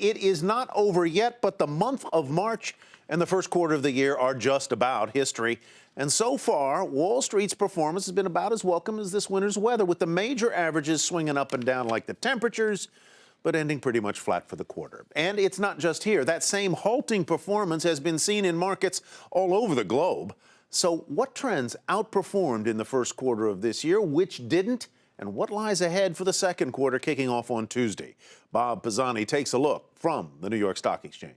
it is not over yet, but the month of March and the first quarter of the year are just about history. And so far, Wall Street's performance has been about as welcome as this winter's weather, with the major averages swinging up and down like the temperatures, but ending pretty much flat for the quarter. And it's not just here. That same halting performance has been seen in markets all over the globe. So what trends outperformed in the first quarter of this year, which didn't? And what lies ahead for the second quarter kicking off on Tuesday? Bob Pisani takes a look from the New York Stock Exchange.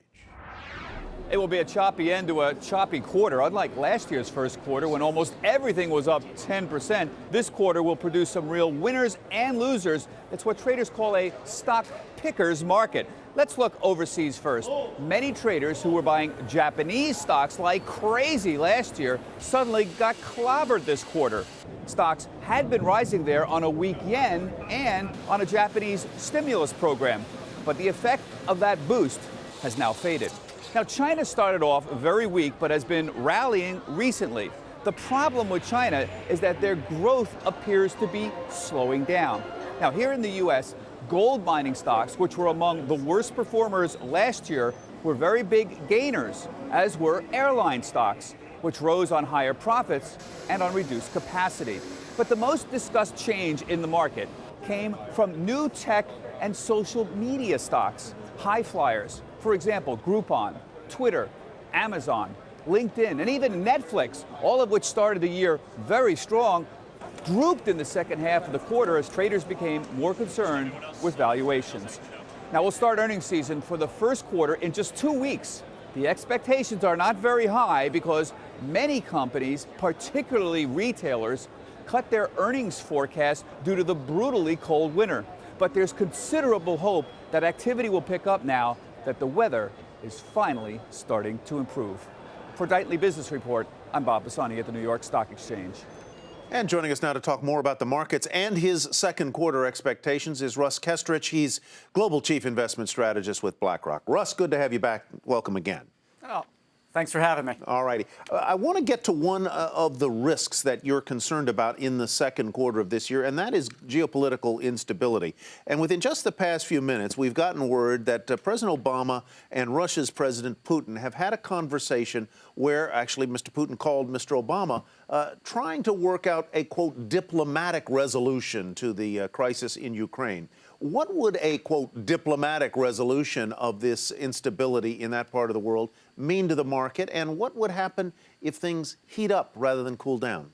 It will be a choppy end to a choppy quarter. Unlike last year's first quarter, when almost everything was up 10%, this quarter will produce some real winners and losers. It's what traders call a stock picker's market. Let's look overseas first. Many traders who were buying Japanese stocks like crazy last year suddenly got clobbered this quarter. Stocks had been rising there on a weak yen and on a Japanese stimulus program, but the effect of that boost has now faded. Now, China started off very weak, but has been rallying recently. The problem with China is that their growth appears to be slowing down. Now, here in the U.S., gold mining stocks, which were among the worst performers last year, were very big gainers, as were airline stocks, which rose on higher profits and on reduced capacity. But the most discussed change in the market came from new tech and social media stocks, high flyers. For example, Groupon, Twitter, Amazon, LinkedIn, and even Netflix, all of which started the year very strong, drooped in the second half of the quarter as traders became more concerned with valuations. Now, we'll start earnings season for the first quarter in just 2 weeks. The expectations are not very high because many companies, particularly retailers, cut their earnings forecast due to the brutally cold winter. But there's considerable hope that activity will pick up now that the weather is finally starting to improve. For Dighton Business Report, I'm Bob Pisani at the New York Stock Exchange. And joining us now to talk more about the markets and his second quarter expectations is Russ Kestrich. He's Global Chief Investment Strategist with BlackRock. Russ, good to have you back. Welcome again. Oh, thanks for having me. All righty. I want to get to one of the risks that you're concerned about in the second quarter of this year, and that is geopolitical instability. And within just the past few minutes, we've gotten word that President Obama and Russia's President Putin have had a conversation where actually Mr. Putin called Mr. Obama trying to work out a, quote, diplomatic resolution to the crisis in Ukraine. What would a, quote, diplomatic resolution of this instability in that part of the world mean to the market, and what would happen if things heat up rather than cool down?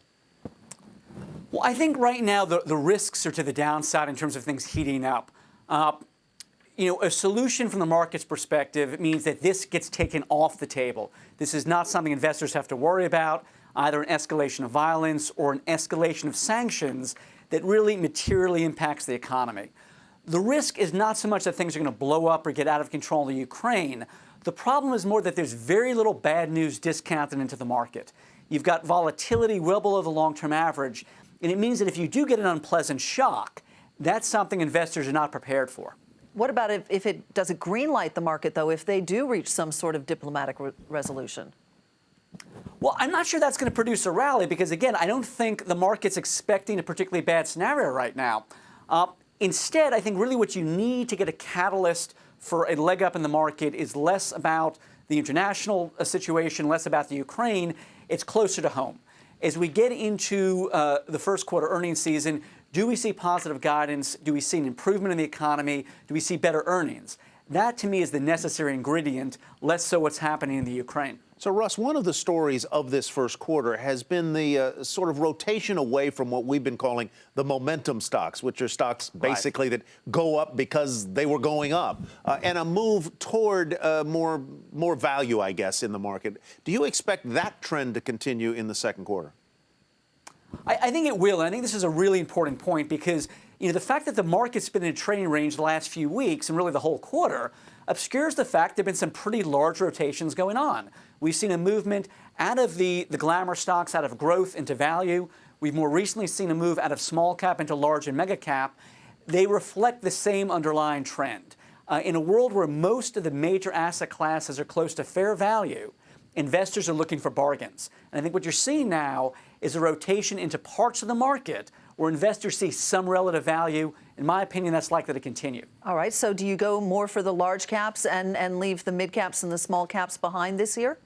Well, I think right now the risks are to the downside in terms of things heating up. A solution from the market's perspective means that this gets taken off the table. This is not something investors have to worry about, either an escalation of violence or an escalation of sanctions that really materially impacts the economy. The risk is not so much that things are going to blow up or get out of control in Ukraine. The problem is more that there's very little bad news discounted into the market. You've got volatility well below the long-term average, and it means that if you do get an unpleasant shock, that's something investors are not prepared for. What about if it does it greenlight the market, though, if they do reach some sort of diplomatic resolution? Well, I'm not sure that's going to produce a rally because, again, I don't think the market's expecting a particularly bad scenario right now. Instead, I think really what you need to get a catalyst for a leg up in the market is less about the international situation, less about the Ukraine. It's closer to home. As we get into the first quarter earnings season, do we see positive guidance? Do we see an improvement in the economy? Do we see better earnings? That, to me, is the necessary ingredient, less so what's happening in the Ukraine. So, Russ, one of the stories of this first quarter has been the sort of rotation away from what we've been calling the momentum stocks, which are stocks basically that go up because they were going up, and a move toward more value, I guess, in the market. Do you expect that trend to continue in the second quarter? I think it will. And I think this is a really important point because the fact that the market's been in a trading range the last few weeks and really the whole quarter obscures the fact there have been some pretty large rotations going on. We've seen a movement out of the glamour stocks, out of growth into value. We've more recently seen a move out of small cap into large and mega cap. They reflect the same underlying trend. In a world where most of the major asset classes are close to fair value, investors are looking for bargains. And I think what you're seeing now is a rotation into parts of the market where investors see some relative value. In my opinion, that's likely to continue. All right, so do you go more for the large caps and leave the mid caps and the small caps behind this year?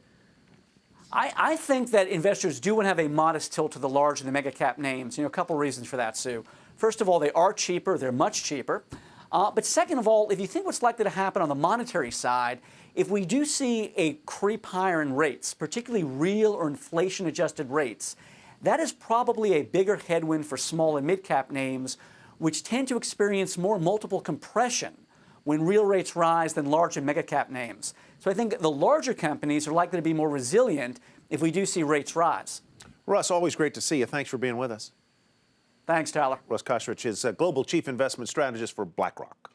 I think that investors do want to have a modest tilt to the large and the mega cap names. A couple reasons for that, Sue. First of all, they are cheaper. They're much cheaper. But second of all, if you think what's likely to happen on the monetary side, if we do see a creep higher in rates, particularly real or inflation-adjusted rates, that is probably a bigger headwind for small and mid-cap names, which tend to experience more multiple compression when real rates rise than large and mega-cap names. So I think the larger companies are likely to be more resilient if we do see rates rise. Russ, always great to see you. Thanks for being with us. Thanks, Tyler. Russ Koschrich is Global Chief Investment Strategist for BlackRock.